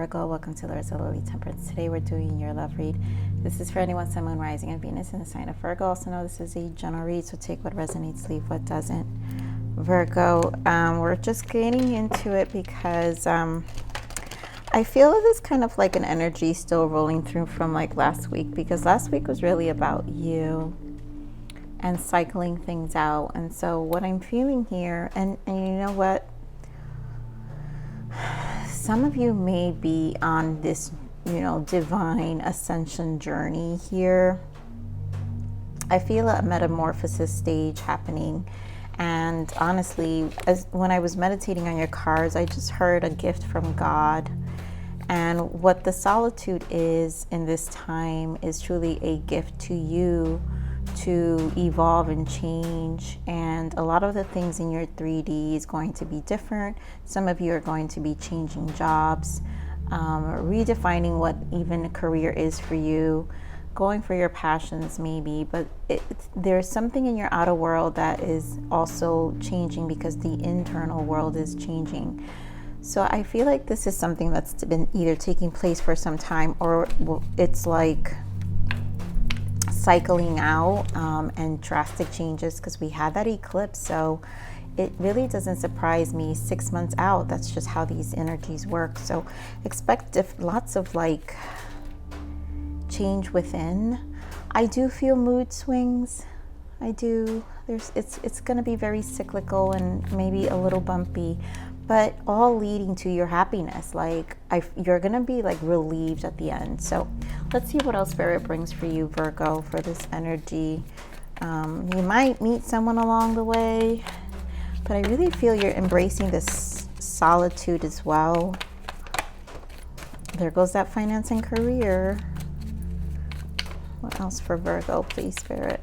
Virgo, welcome to Larisa Lili, Temperance. Today we're doing your love read. This is for anyone, Sun, Moon, Rising, and Venus in the sign of Virgo. Also know this is a general read, so take what resonates, leave what doesn't. Virgo, we're just getting into it because I feel it is kind of like an energy still rolling through from like last week, because last week was really about you and cycling things out. And so what I'm feeling here, and you know what? Some of you may be on this, divine ascension journey here. I feel a metamorphosis stage happening. And honestly, when I was meditating on your cards, I just heard a gift from God. And what the solitude is in this time is truly a gift to you to evolve and change. And a lot of the things in your 3D is going to be different. Some of you are going to be changing jobs, redefining what even a career is for you, going for your passions maybe, but there's something in your outer world that is also changing because the internal world is changing. So I feel like this is something that's been either taking place for some time, or it's like cycling out and drastic changes, because we had that eclipse. So it really doesn't surprise me 6 months out. That's just how these energies work. So expect lots of like change within. I do feel mood swings. I do. It's going to be very cyclical and maybe a little bumpy, but all leading to your happiness. Like you're going to be like relieved at the end. So let's see what else Spirit brings for you, Virgo, for this energy. You might meet someone along the way, but I really feel you're embracing this solitude as well. There goes that finance and career. What else for Virgo, please, Spirit?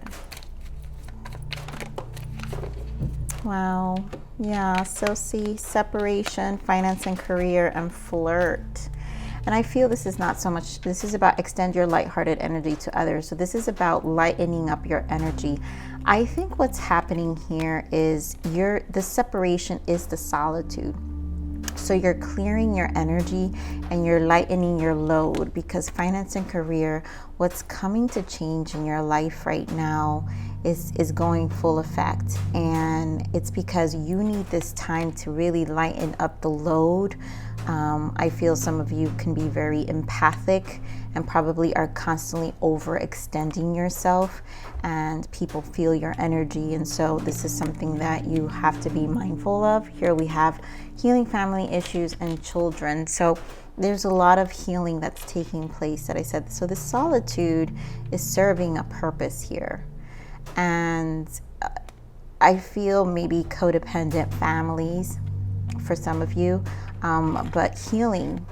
Wow. Yeah, so see, separation, finance and career, and flirt. And I feel this is not so much, this is about extend your lighthearted energy to others. So this is about lightening up your energy. I think what's happening here is the separation is the solitude. So you're clearing your energy and you're lightening your load, because finance and career, what's coming to change in your life right now is going full effect. And it's because you need this time to really lighten up the load. I feel some of you can be very empathic and probably are constantly overextending yourself, and people feel your energy. And so this is something that you have to be mindful of. Here we have healing family issues and children. So there's a lot of healing that's taking place that I said. So the solitude is serving a purpose here. And I feel maybe codependent families for some of you, but healing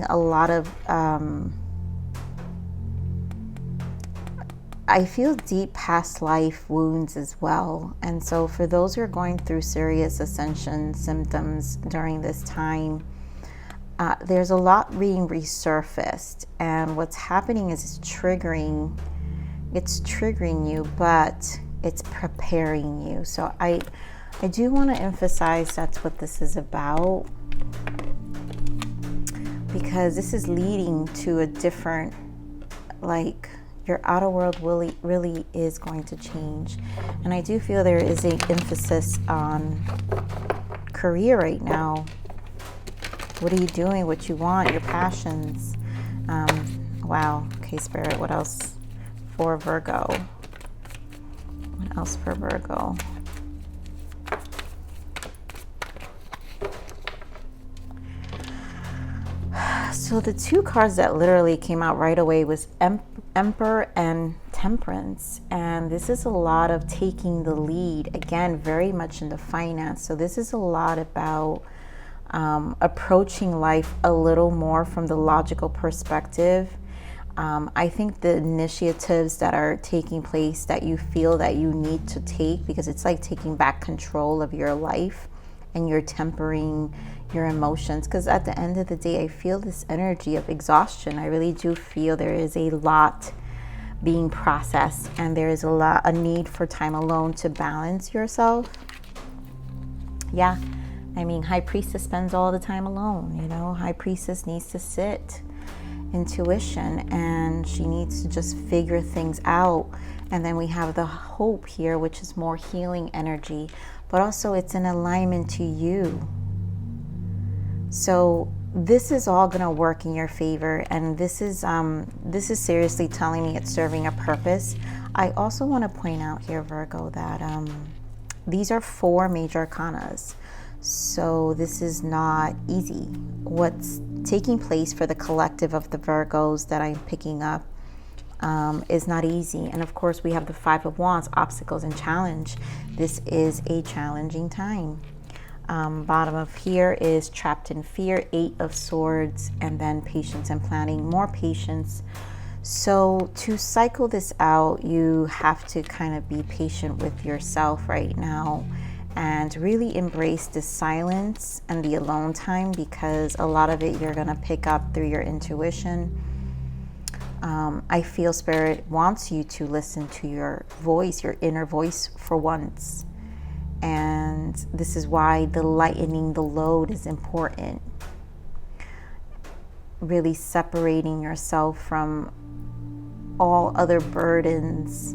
a lot of, I feel deep past life wounds as well. And so for those who are going through serious ascension symptoms during this time, there's a lot being resurfaced, and what's happening is it's triggering you, but it's preparing you. So I do want to emphasize that's what this is about, because this is leading to a different, like, your outer world really is going to change. And I do feel there is an emphasis on career right now. What are you doing? What you want? Your passions. Wow. Okay, Spirit, what else for Virgo? What else for Virgo? So the two cards that literally came out right away was Emperor and Temperance. And this is a lot of taking the lead. Again, very much in the finance. So this is a lot about approaching life a little more from the logical perspective. I think the initiatives that are taking place that you feel that you need to take, because it's like taking back control of your life, and you're tempering your emotions, because at the end of the day, I feel this energy of exhaustion. I really do feel there is a lot being processed, and there is a need for time alone to balance yourself. Yeah, I mean, High Priestess spends all the time alone, you know. High Priestess needs to sit, intuition, and she needs to just figure things out. And then we have the Hope here, which is more healing energy, but also it's in alignment to you. So this is all going to work in your favor, and this is seriously telling me it's serving a purpose. I also want to point out here, Virgo, that these are 4 major arcanas. So this is not easy. What's taking place for the collective of the Virgos that I'm picking up is not easy. And of course, we have the 5 of Wands, obstacles and challenge. This is a challenging time. Bottom of here is trapped in fear, 8 of Swords, and then patience and planning, more patience. So to cycle this out, you have to kind of be patient with yourself right now and really embrace the silence and the alone time, because a lot of it you're going to pick up through your intuition. I feel Spirit wants you to listen to your voice, your inner voice for once. And this is why the lightening the load is important. Really separating yourself from all other burdens.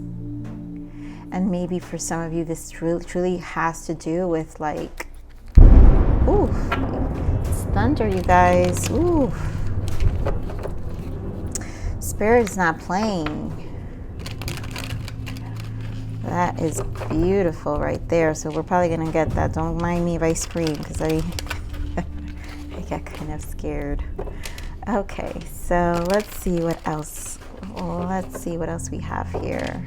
And maybe for some of you, this truly has to do with like, ooh, it's thunder, you guys. Ooh. Spirit is not playing. That is beautiful right there. So we're probably going to get that. Don't mind me if I scream, because I get kind of scared. Okay, so let's see what else. Let's see what else we have here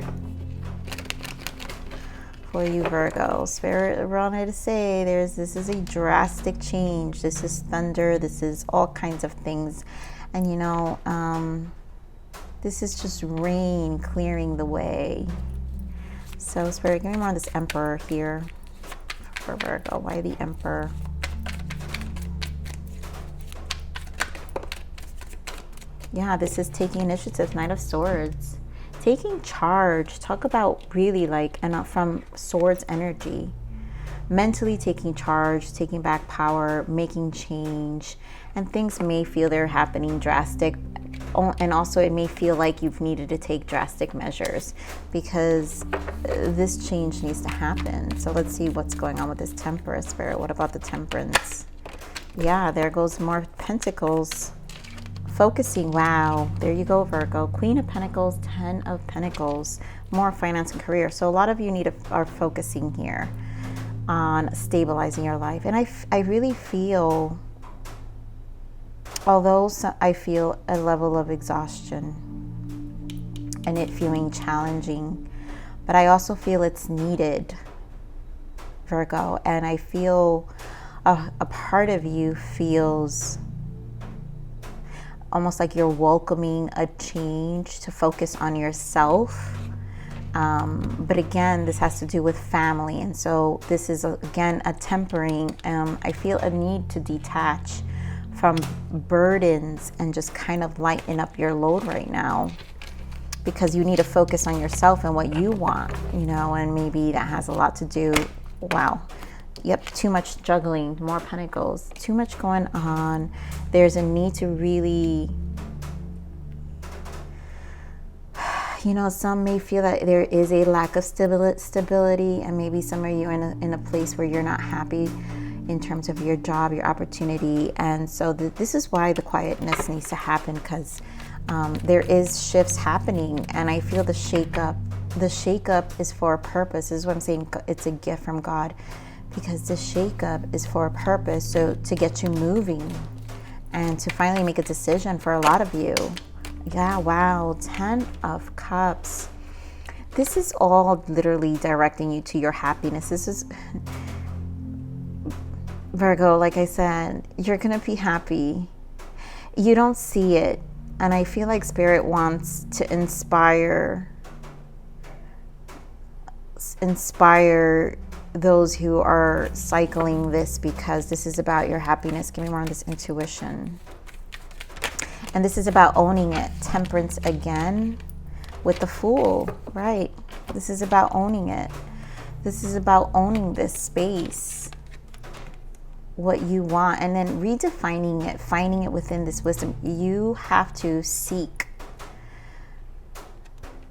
for you, Virgo. Spirit wanted to say this is a drastic change. This is thunder. This is all kinds of things. And you know, this is just rain clearing the way. So Spirit, give me more of this Emperor here for Virgo. Why the Emperor? Yeah, this is taking initiative, Knight of Swords. Taking charge. Talk about really like, and from Swords energy. Mentally taking charge, taking back power, making change. And things may feel they're happening drastic. And also it may feel like you've needed to take drastic measures, because this change needs to happen. So let's see what's going on with this Temperance, Spirit. What about the Temperance? Yeah, there goes more Pentacles. Focusing, wow, there you go, Virgo. Queen of Pentacles, 10 of Pentacles, more finance and career. So a lot of you are focusing here on stabilizing your life. And I really feel, although I feel a level of exhaustion and it feeling challenging, but I also feel it's needed, Virgo. And I feel a part of you feels almost like you're welcoming a change to focus on yourself. But again, this has to do with family. And so this is, again, a tempering. I feel a need to detach from burdens and just kind of lighten up your load right now, because you need to focus on yourself and what you want, you know, and maybe that has a lot to do, wow. Yep, too much juggling, more Pentacles, too much going on. There's a need to really, you know, some may feel that there is a lack of stability, and maybe some of you are in a place where you're not happy in terms of your job, your opportunity. And so this is why the quietness needs to happen, because there is shifts happening, and I feel the shakeup is for a purpose. This is what I'm saying. It's a gift from God, because the shakeup is for a purpose. So to get you moving and to finally make a decision for a lot of you. Yeah, wow, 10 of Cups. This is all literally directing you to your happiness. This is, Virgo, like I said, you're going to be happy. You don't see it. And I feel like Spirit wants to inspire those who are cycling this, because this is about your happiness. Give me more on this intuition. And this is about owning it. Temperance again with the Fool, right? This is about owning it. This is about owning this space. what you want, and then redefining it, finding it within this wisdom. You have to seek.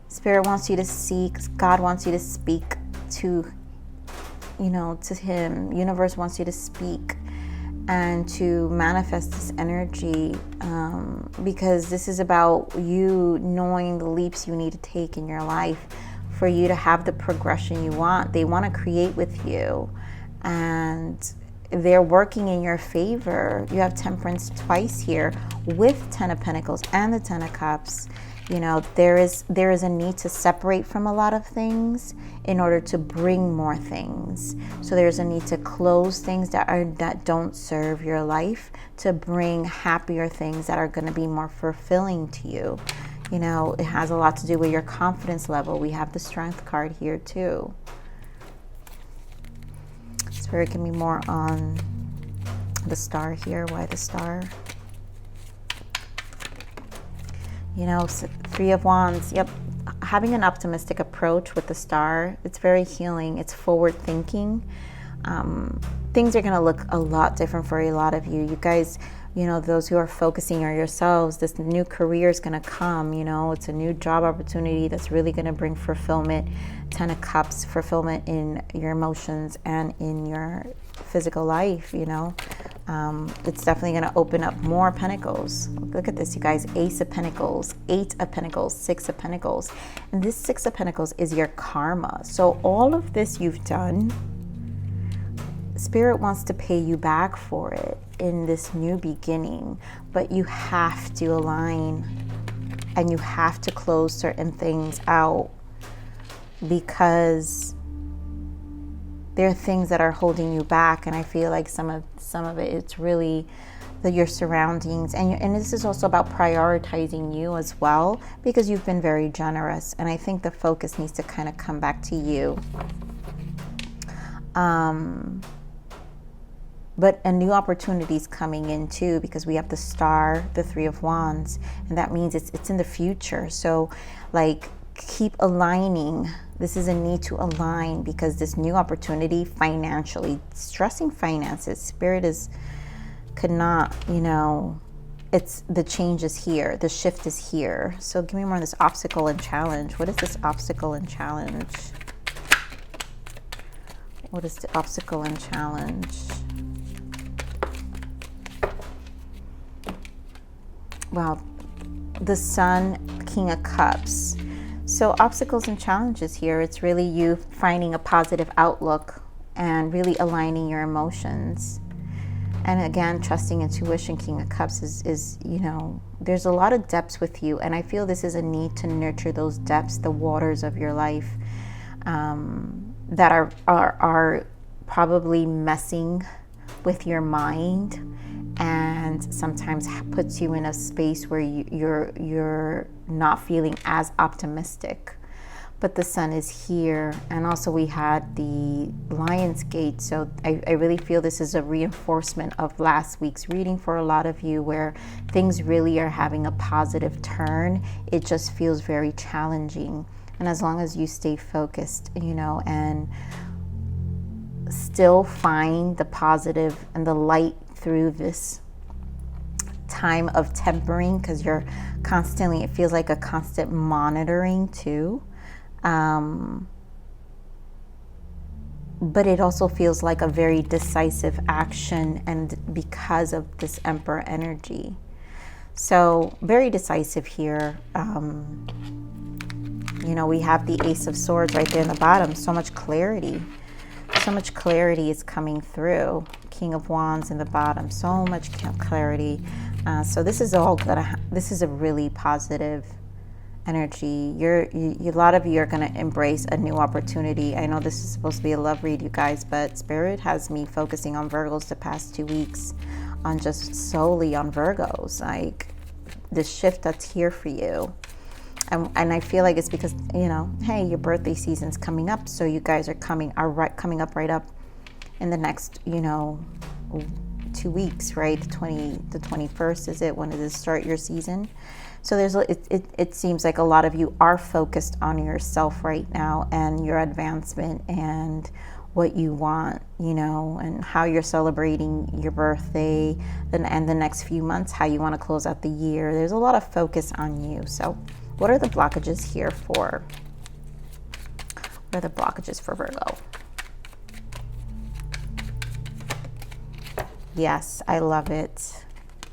Spirit wants you to seek. God wants you to speak to, to him. Universe wants you to speak and to manifest this energy, because this is about you knowing the leaps you need to take in your life for you to have the progression you want. They want to create with you, and they're working in your favor. You have Temperance twice here with Ten of Pentacles and the Ten of Cups. There is a need to separate from a lot of things in order to bring more things. So there's a need to close things that don't serve your life to bring happier things that are going to be more fulfilling to you. It has a lot to do with your confidence level. We have the Strength card here too. Spirit, give me more on the Star here. Why the Star? Three of Wands. Yep. Having an optimistic approach with the Star, it's very healing. It's forward thinking. Things are going to look a lot different for a lot of you. You guys, those who are focusing on yourselves, this new career is going to come. It's a new job opportunity that's really going to bring fulfillment. Ten of Cups, fulfillment in your emotions and in your physical life. It's definitely going to open up more Pentacles. Look at this, you guys. Ace of Pentacles, Eight of Pentacles, Six of Pentacles. And this Six of Pentacles is your karma. So all of this you've done, Spirit wants to pay you back for it in this new beginning. But you have to align and you have to close certain things out, because there are things that are holding you back. And I feel like some of it, it's really your surroundings, and this is also about prioritizing you as well, because you've been very generous, and I think the focus needs to kind of come back to you. But a new opportunity is coming in too, because we have the Star, the Three of Wands, and that means it's in the future. So keep aligning. This is a need to align, because this new opportunity financially, stressing finances, Spirit could not, it's the change is here. The shift is here. So give me more on this obstacle and challenge. What is this obstacle and challenge? What is the obstacle and challenge? Wow. The Sun, King of Cups. So obstacles and challenges here, it's really you finding a positive outlook and really aligning your emotions. And again, trusting intuition. King of Cups is there's a lot of depths with you. And I feel this is a need to nurture those depths, the waters of your life that are probably messing with your mind, and sometimes puts you in a space where you're not feeling as optimistic. But the Sun is here, and also we had the Lion's Gate. So I really feel this is a reinforcement of last week's reading for a lot of you, where things really are having a positive turn. It just feels very challenging. And as long as you stay focused, and still find the positive and the light through this time of tempering, because you're constantly, it feels like a constant monitoring too. But it also feels like a very decisive action, and because of this Emperor energy. So very decisive here. We have the Ace of Swords right there in the bottom. So much clarity. So much clarity is coming through. King of Wands in the bottom. So much clarity. So this is all gonna. This is a really positive energy. A lot of you are going to embrace a new opportunity. I know this is supposed to be a love read, you guys, but Spirit has me focusing on Virgos the past 2 weeks, on just solely on Virgos, like the shift that's here for you. And I feel like it's because, hey, your birthday season's coming up, so you guys are coming up right up in the next, 2 weeks, right? The 21st is it, when it is start your season. So it seems like a lot of you are focused on yourself right now, and your advancement, and what you want, you know, and how you're celebrating your birthday and the next few months, how you want to close out the year. There's a lot of focus on you. So what are the blockages here for? What are the blockages for Virgo? Yes, I love it.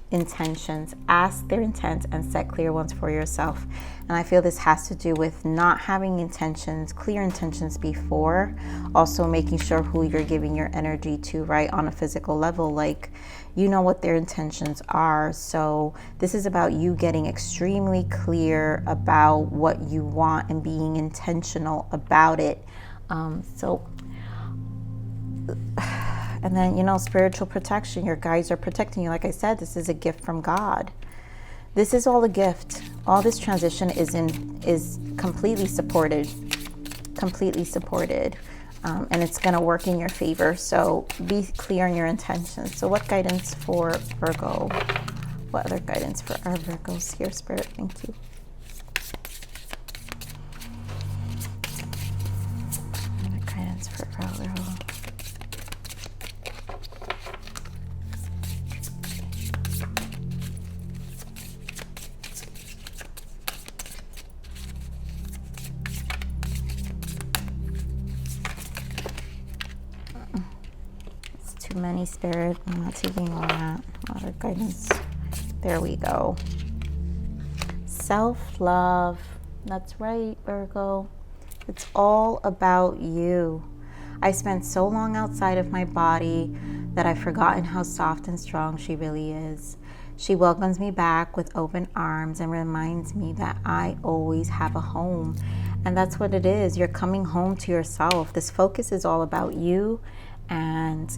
Intentions. Ask their intent and set clear ones for yourself. And I feel this has to do with not having intentions, clear intentions before. Also making sure who you're giving your energy to, right, on a physical level. Like, you know what their intentions are. So this is about you getting extremely clear about what you want and being intentional about it. And then, you know, spiritual protection. Your guides are protecting you. Like I said, this is a gift from God. This is all a gift. All this transition is completely supported. Completely supported. And it's going to work in your favor. So be clear on your intentions. So what guidance for Virgo? What other guidance for our Virgos here, Spirit? Thank you. What other guidance for Virgo? Too many, Spirit. I'm not taking all that. Other guidance. There we go. Self-love. That's right, Virgo. It's all about you. I spent so long outside of my body that I've forgotten how soft and strong she really is. She welcomes me back with open arms and reminds me that I always have a home. And that's what it is. You're coming home to yourself. This focus is all about you and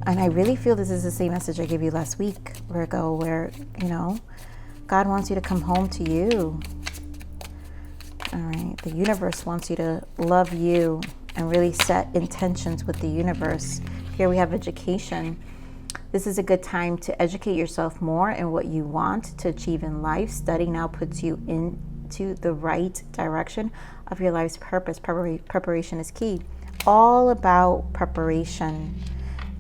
I really feel this is the same message I gave you last week, Virgo, where, you know, God wants you to come home to you. All right, the universe wants you to love you and really set intentions with the universe. Here we have education. This is a good time to educate yourself more in what you want to achieve in life. Study now puts you into the right direction of your life's purpose. Preparation is key. All about preparation.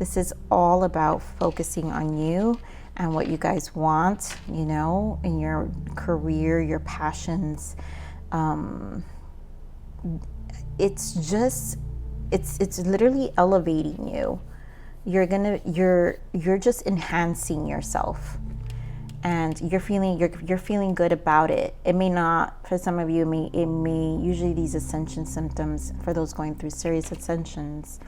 This is all about focusing on you and what you guys want, you know, in your career, your passions. It's literally elevating you. You're just enhancing yourself, and you're feeling good about it. It may not, for some of you, it may usually these ascension symptoms for those going through serious ascensions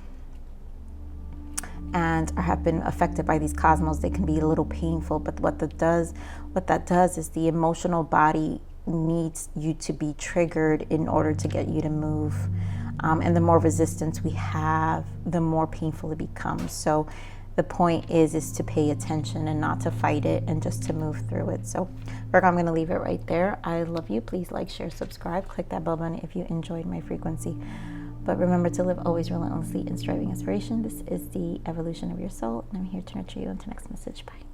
and have been affected by these cosmos, they can be a little painful. But what that does is the emotional body needs you to be triggered in order to get you to move. And the more resistance we have, the more painful it becomes. So the point is to pay attention and not to fight it and just to move through it. So Virgo, I'm going to leave it right there. I love you. Please like, share, subscribe. Click that bell button if you enjoyed my frequency. But remember to live always relentlessly in striving aspiration. This is the evolution of your soul, and I'm here to nurture you. Until next message. Bye.